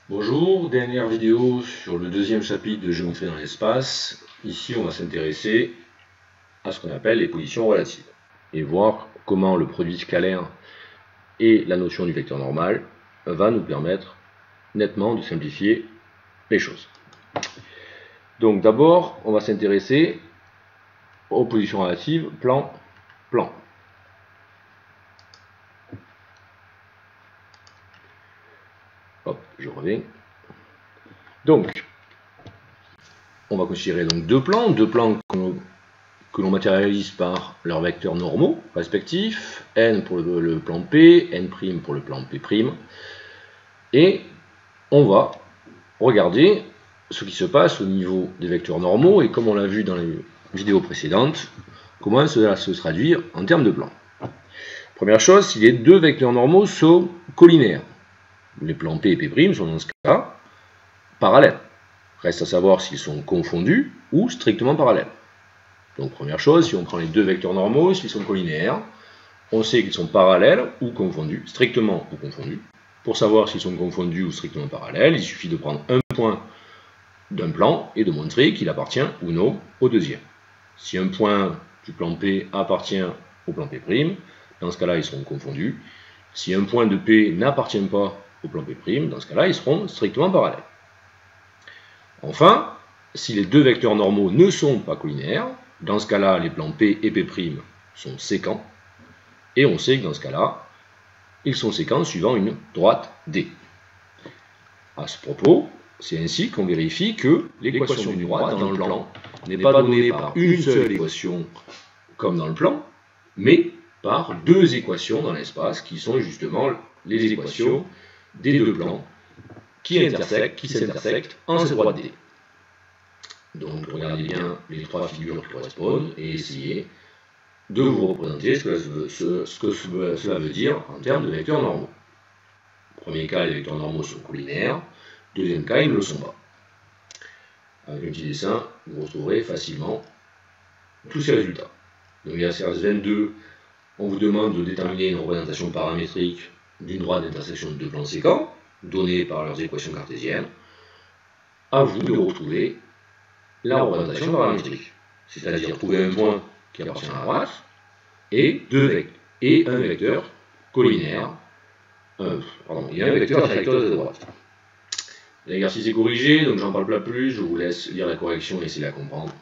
Bonjour, dernière vidéo sur le deuxième chapitre de géométrie dans l'espace. Ici, on va s'intéresser à ce qu'on appelle les positions relatives et voir comment le produit scalaire et la notion du vecteur normal va nous permettre nettement de simplifier les choses. Donc d'abord, on va s'intéresser aux positions relatives plan. Hop, je reviens. Donc, on va considérer donc deux plans que l'on matérialise par leurs vecteurs normaux respectifs, n pour le plan P, n' pour le plan P', et on va regarder ce qui se passe au niveau des vecteurs normaux et comme on l'a vu dans les vidéos précédentes, comment cela se traduire en termes de plans. Première chose, si les deux vecteurs normaux sont collinaires, les plans P et P' sont dans ce cas parallèles. Reste à savoir s'ils sont confondus ou strictement parallèles. Donc première chose, si on prend les deux vecteurs normaux, s'ils sont collinaires, on sait qu'ils sont parallèles ou confondus, strictement ou confondus. Pour savoir s'ils sont confondus ou strictement parallèles, il suffit de prendre un point d'un plan et de montrer qu'il appartient ou non au deuxième. Si un point du plan P appartient au plan P', dans ce cas-là, ils seront confondus. Si un point de P n'appartient pas au plan P', dans ce cas-là, ils seront strictement parallèles. Enfin, si les deux vecteurs normaux ne sont pas collinaires, dans ce cas-là, les plans P et P' sont sécants, et on sait que dans ce cas-là, ils sont sécants suivant une droite D. À ce propos, c'est ainsi qu'on vérifie que l'équation d'une droite dans le plan n'est pas donnée par une seule équation comme dans le plan, mais par deux équations dans l'espace qui sont justement les équations des deux plans qui s'intersectent en cette droite D. Donc regardez bien les trois figures qui correspondent et essayez de vous représenter ce que cela veut dire en termes de vecteurs normaux. Premier cas, les vecteurs normaux sont collinaires. Deuxième cas, ils ne le sont pas. Avec un petit dessin, vous retrouverez facilement tous ces résultats. Donc, exercice 22, on vous demande de déterminer une représentation paramétrique d'une droite d'intersection de deux plans séquents, donnée par leurs équations cartésiennes. À vous de retrouver la représentation paramétrique, c'est-à-dire trouver un point qui appartient à la droite et un vecteur collinaire, et un vecteur directeur de la droite. L'exercice est corrigé, donc j'en parle pas plus, je vous laisse lire la correction et essayer de la comprendre.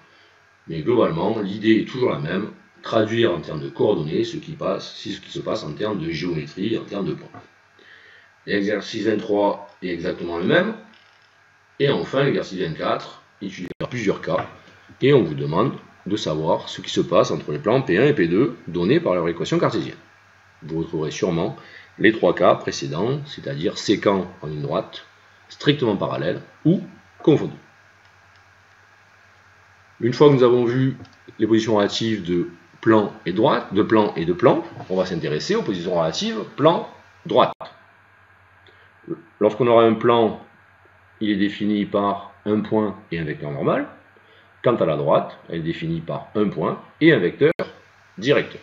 Mais globalement, l'idée est toujours la même, traduire en termes de coordonnées ce qui se passe en termes de géométrie, en termes de points. L'exercice 23 est exactement le même. Et enfin, l'exercice 24 étudie plusieurs cas, et on vous demande de savoir ce qui se passe entre les plans P1 et P2 donnés par leur équation cartésienne. Vous retrouverez sûrement les trois cas précédents, c'est-à-dire séquents en une droite, strictement parallèles ou confondus. Une fois que nous avons vu les positions relatives de plan et droite, de plan et de plan, on va s'intéresser aux positions relatives plan-droite. Lorsqu'on aura un plan, il est défini par un point et un vecteur normal. Quant à la droite, elle est définie par un point et un vecteur directeur.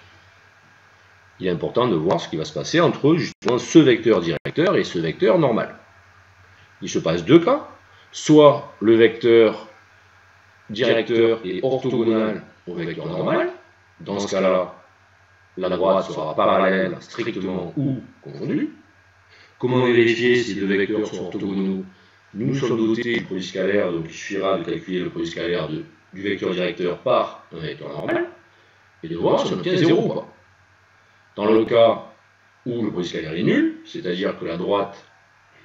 Il est important de voir ce qui va se passer entre justement ce vecteur directeur et ce vecteur normal. Il se passe deux cas, soit le vecteur directeur est orthogonal au vecteur normal, dans ce cas-là, la droite sera parallèle strictement ou confondue. Comment vérifier si les deux vecteurs sont orthogonaux? Nous sommes dotés du produit scalaire, donc il suffira de calculer le produit scalaire du vecteur directeur par un vecteur normal, et de voir si on obtient 0 ou pas. Dans le cas où le produit scalaire est nul, c'est-à-dire que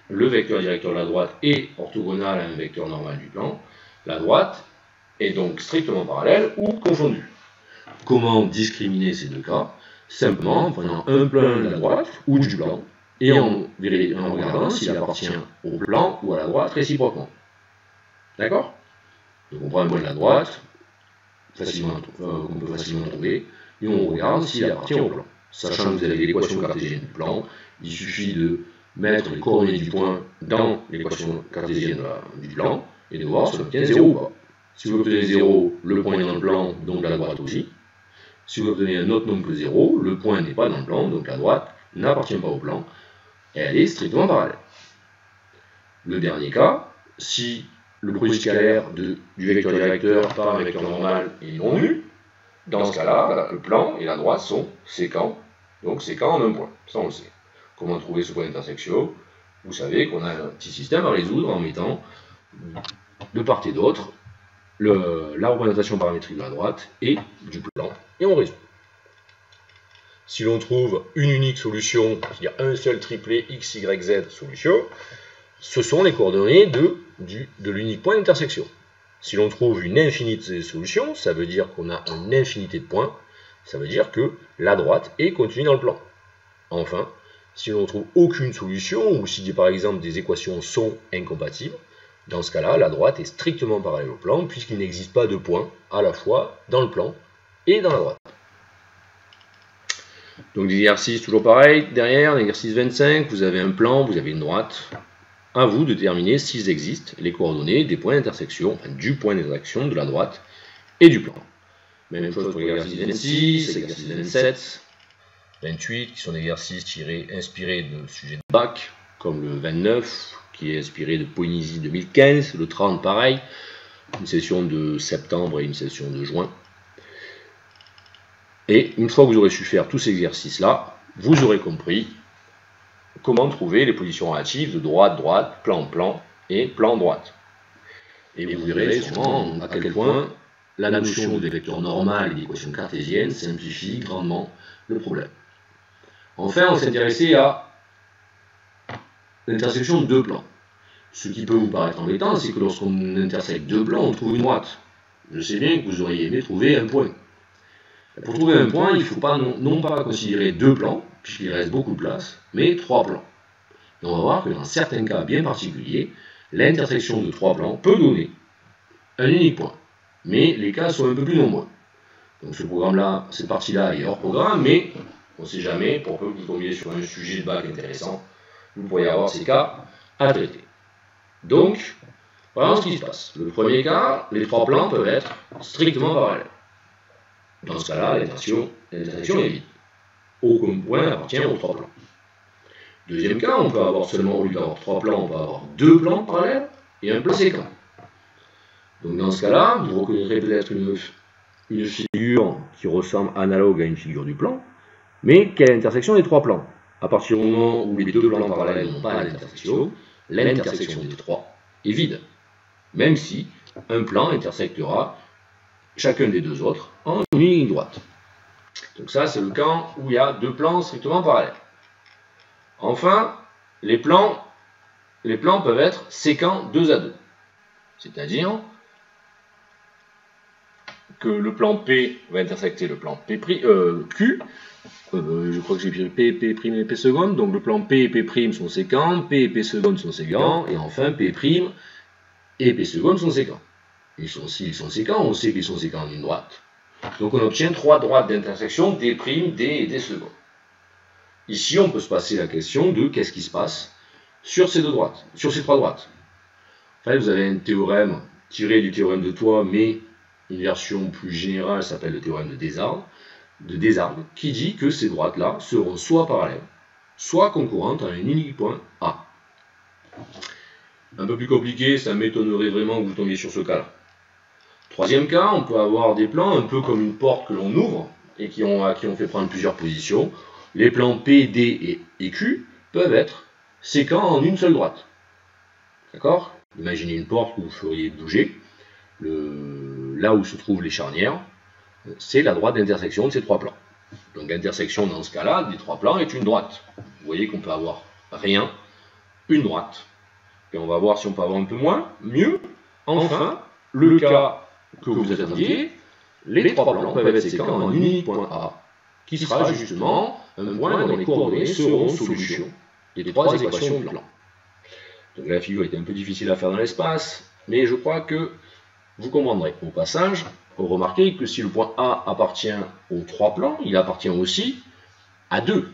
le vecteur directeur de la droite est orthogonal à un vecteur normal du plan, la droite est donc strictement parallèle ou confondue. Comment discriminer ces deux cas? Simplement en prenant un plan de la droite ou du plan, et en regardant s'il appartient au plan ou à la droite réciproquement. D'accord? Donc on prend un point de la droite, qu'on peut facilement trouver, et on regarde s'il appartient au plan. Sachant que vous avez l'équation cartésienne du plan, il suffit de mettre les coordonnées du point dans l'équation cartésienne du plan, et de voir si on obtient 0 ou pas. Si vous obtenez 0, le point est dans le plan, donc la droite aussi. Si vous obtenez un autre nombre que 0, le point n'est pas dans le plan, donc la droite n'appartient pas au plan, et elle est strictement parallèle. Le dernier cas, si le produit scalaire du vecteur directeur par un vecteur normal est non nul, dans ce cas-là, le plan et la droite sont sécants, donc sécants en un point, ça on le sait. Comment trouver ce point d'intersection? Vous savez qu'on a un petit système à résoudre en mettant de part et d'autre la représentation paramétrique de la droite et du plan, et on résout. Si l'on trouve une unique solution, c'est-à-dire un seul triplet x, y, z solution, ce sont les coordonnées de l'unique point d'intersection. Si l'on trouve une infinité de solutions, ça veut dire qu'on a une infinité de points, ça veut dire que la droite est contenue dans le plan. Enfin, si l'on ne trouve aucune solution, ou si par exemple des équations sont incompatibles, dans ce cas-là, la droite est strictement parallèle au plan, puisqu'il n'existe pas de points à la fois dans le plan et dans la droite. Donc l'exercice toujours pareil, derrière l'exercice 25, vous avez un plan, vous avez une droite. À vous de déterminer s'ils existent les coordonnées des points d'intersection, enfin du point d'intersection de la droite et du plan. Même chose pour l'exercice 26, l'exercice 27, 28, qui sont des exercices inspirés de sujets de bac, comme le 29, qui est inspiré de Polynésie 2015, le 30 pareil, une session de septembre et une session de juin. Et une fois que vous aurez su faire tous ces exercices-là, vous aurez compris comment trouver les positions relatives de droite, droite, plan, plan et plan, droite. Et vous verrez sûrement à quel point la notion des vecteurs normal et d'équation cartésienne simplifie grandement le problème. Enfin, on s'est intéressé à l'intersection de deux plans. Ce qui peut vous paraître embêtant, c'est que lorsqu'on intersecte deux plans, on trouve une droite. Je sais bien que vous auriez aimé trouver un point. Pour trouver un point, il ne faut pas non pas considérer deux plans, puisqu'il reste beaucoup de place, mais trois plans. Et on va voir que dans certains cas bien particuliers, l'intersection de trois plans peut donner un unique point. Mais les cas sont un peu plus nombreux. Donc ce programme-là, cette partie-là est hors programme, mais on ne sait jamais, pour peu que vous tombiez sur un sujet de bac intéressant, vous pourriez avoir ces cas à traiter. Donc, voilà ce qui se passe. Le premier cas, les trois plans peuvent être strictement parallèles. Dans ce cas-là, l'intersection est vide. Aucun point appartient aux trois plans. Deuxième cas, on peut avoir seulement, au lieu d'avoir trois plans, on peut avoir deux plans parallèles et un plan séquent. Donc dans ce cas-là, vous reconnaîtrez peut-être une figure qui ressemble analogue à une figure du plan, mais qui a l'intersection des trois plans. À partir du moment où les deux plans parallèles n'ont pas l'intersection des trois est vide, même si un plan intersectera chacun des deux autres en une ligne droite. Donc ça, c'est le cas où il y a deux plans strictement parallèles. Enfin, les plans peuvent être séquents 2 à 2. C'est-à-dire que le plan P va intersecter le plan Q. Je crois que j'ai pris P et P seconde. Donc le plan P et P' sont séquents, P et P seconde sont séquents, et enfin P' et P seconde sont séquents. S'ils sont séquents, on sait qu'ils sont séquents en ligne droite. Donc on obtient trois droites d'intersection, D', D et D secondes. Ici, on peut se passer la question de qu'est-ce qui se passe sur ces trois droites. En fait, vous avez un théorème tiré du théorème de Thoi, mais une version plus générale s'appelle le théorème de Desargues, qui dit que ces droites-là seront soit parallèles, soit concurrentes à un unique point A. Un peu plus compliqué, ça m'étonnerait vraiment que vous tombiez sur ce cas-là. Troisième cas, on peut avoir des plans un peu comme une porte que l'on ouvre et qui ont fait prendre plusieurs positions. Les plans P, D et Q peuvent être séquents en une seule droite. D'accord? Imaginez une porte que vous feriez bouger. Là où se trouvent les charnières, c'est la droite d'intersection de ces trois plans. Donc l'intersection dans ce cas-là des trois plans est une droite. Vous voyez qu'on peut avoir rien, une droite. Et on va voir si on peut avoir un peu moins, mieux. Enfin, le cas que vous attendiez, les trois plans peuvent être séquents en un unique point A, qui sera justement un point dont les coordonnées seront solutions des trois équations de plan. Donc la figure était un peu difficile à faire dans l'espace, mais je crois que vous comprendrez. Au passage, vous remarquez que si le point A appartient aux trois plans, il appartient aussi à deux.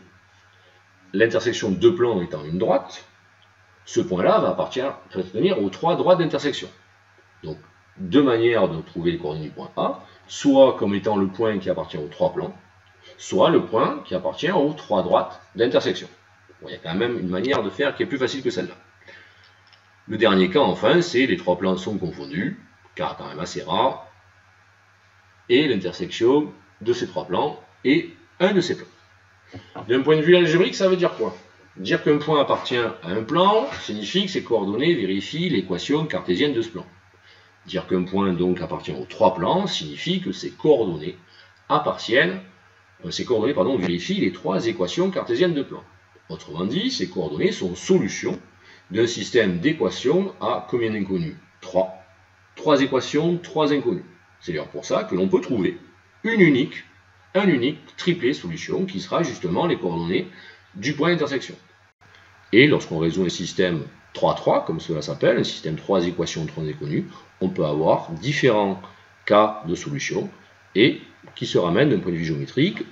L'intersection de deux plans étant une droite, ce point-là va appartenir aux trois droites d'intersection. Donc, deux manières de trouver les coordonnées du point A, soit comme étant le point qui appartient aux trois plans, soit le point qui appartient aux trois droites d'intersection. Bon, il y a quand même une manière de faire qui est plus facile que celle-là. Le dernier cas, enfin, c'est les trois plans sont confondus, car quand même assez rare, et l'intersection de ces trois plans est un de ces plans. D'un point de vue algébrique, ça veut dire quoi? Dire qu'un point appartient à un plan signifie que ses coordonnées vérifient l'équation cartésienne de ce plan. Dire qu'un point donc appartient aux trois plans signifie que ses coordonnées vérifient les trois équations cartésiennes de plan. Autrement dit, ces coordonnées sont solutions d'un système d'équations à combien d'inconnus? 3. 3 équations, 3 inconnus. C'est d'ailleurs pour ça que l'on peut trouver un unique triplé solution qui sera justement les coordonnées du point d'intersection. Et lorsqu'on résout un système 3-3, comme cela s'appelle, un système 3 équations, 3 inconnues, on peut avoir différents cas de solution et qui se ramènent d'un point de vue géométrique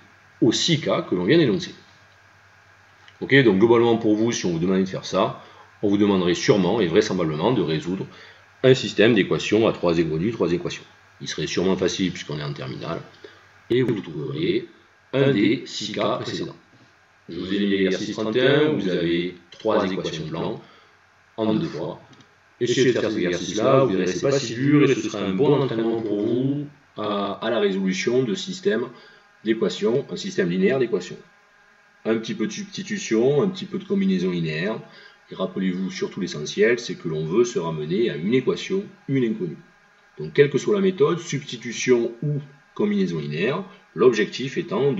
aux 6 cas que l'on vient d'énoncer. Ok, donc globalement pour vous, si on vous demandait de faire ça, on vous demanderait sûrement et vraisemblablement de résoudre un système d'équations à 3 inconnues, 3 équations. Il serait sûrement facile puisqu'on est en terminale, et vous trouveriez un des 6 cas précédents. Je vous ai mis l'exercice 31, vous avez 3 équations de plan en 2 fois. Essayez de faire cet exercice-là, vous verrez, c'est pas si dur et ce sera un bon entraînement pour vous à la résolution de systèmes d'équations, un système linéaire d'équations. Un petit peu de substitution, un petit peu de combinaison linéaire. Et rappelez-vous surtout l'essentiel, c'est que l'on veut se ramener à une équation, une inconnue. Donc quelle que soit la méthode, substitution ou combinaison linéaire, l'objectif étant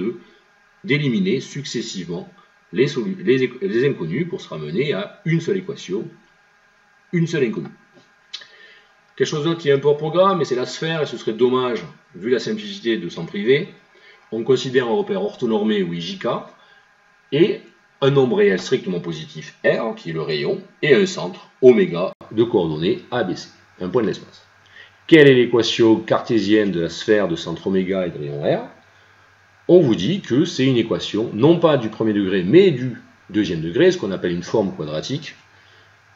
d'éliminer successivement les inconnus pour se ramener à une seule équation, une seule inconnue. Quelque chose d'autre qui est un peu hors programme, mais c'est la sphère, et ce serait dommage, vu la simplicité, de s'en priver. On considère un repère orthonormé ou IJK, et un nombre réel strictement positif R, qui est le rayon, et un centre, oméga, de coordonnées ABC, un point de l'espace. Quelle est l'équation cartésienne de la sphère de centre oméga et de rayon R? On vous dit que c'est une équation, non pas du premier degré, mais du deuxième degré, ce qu'on appelle une forme quadratique,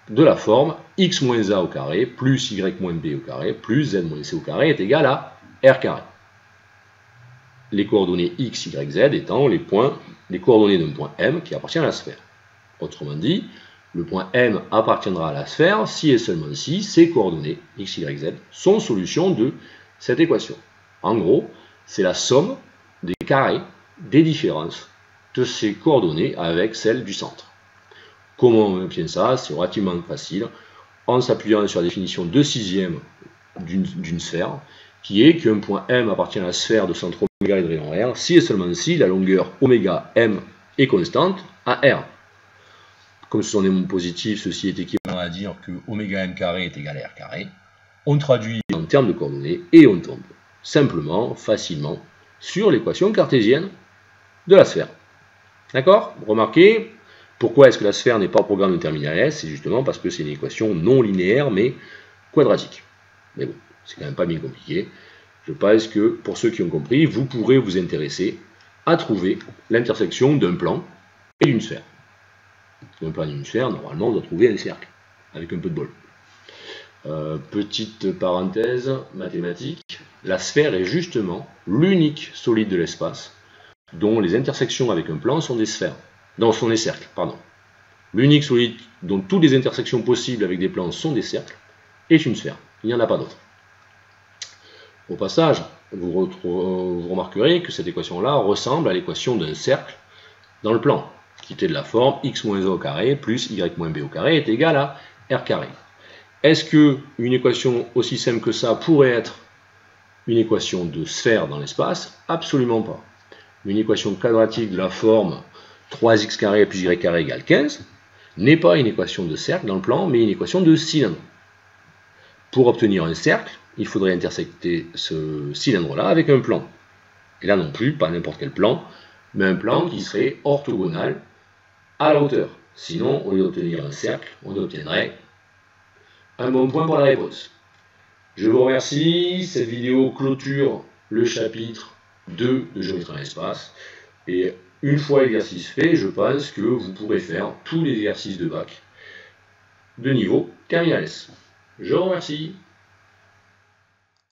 de la forme x moins a au carré, plus y moins b au carré, plus z moins c au carré est égal à r carré. Les coordonnées x, y, z étant les coordonnées d'un point M qui appartient à la sphère. Autrement dit, le point M appartiendra à la sphère si et seulement si ces coordonnées x, y, z sont solutions de cette équation. En gros, c'est la somme des carrés des différences de ces coordonnées avec celles du centre. Comment on obtient ça? C'est relativement facile en s'appuyant sur la définition de sixième d'une sphère qui est qu'un point M appartient à la sphère de centre oméga et de rayon R si et seulement si la longueur oméga M est constante à R. Comme ce sont des nombres positifs, ceci est équivalent à dire que oméga M carré est égal à R carré. On traduit en termes de coordonnées et on tombe simplement, facilement, sur l'équation cartésienne de la sphère. D'accord? Remarquez, pourquoi est-ce que la sphère n'est pas au programme de terminal S? C'est justement parce que c'est une équation non linéaire mais quadratique. Mais bon, c'est quand même pas bien compliqué. Je pense que pour ceux qui ont compris, vous pourrez vous intéresser à trouver l'intersection d'un plan et d'une sphère. D'un plan et d'une sphère, normalement, on doit trouver un cercle, avec un peu de bol. Petite parenthèse mathématique, la sphère est justement l'unique solide de l'espace dont les intersections avec un plan sont des sphères, sont des cercles, pardon. L'unique solide dont toutes les intersections possibles avec des plans sont des cercles est une sphère, il n'y en a pas d'autre. Au passage, vous remarquerez que cette équation-là ressemble à l'équation d'un cercle dans le plan, qui était de la forme x moins a au carré plus y moins b au carré est égal à r carré. Est-ce qu'une équation aussi simple que ça pourrait être une équation de sphère dans l'espace? Absolument pas. Une équation quadratique de la forme 3x carré plus y carré égale 15 n'est pas une équation de cercle dans le plan, mais une équation de cylindre. Pour obtenir un cercle, il faudrait intersecter ce cylindre-là avec un plan. Et là non plus, pas n'importe quel plan, mais un plan qui serait orthogonal à la hauteur. Sinon, au lieu d'obtenir un cercle, on obtiendrait un bon point pour la réponse. Je vous remercie. Cette vidéo clôture le chapitre 2 de géométrie dans l'espace. Et une fois l'exercice fait, je pense que vous pourrez faire tous les exercices de bac de niveau terminal S. Je vous remercie.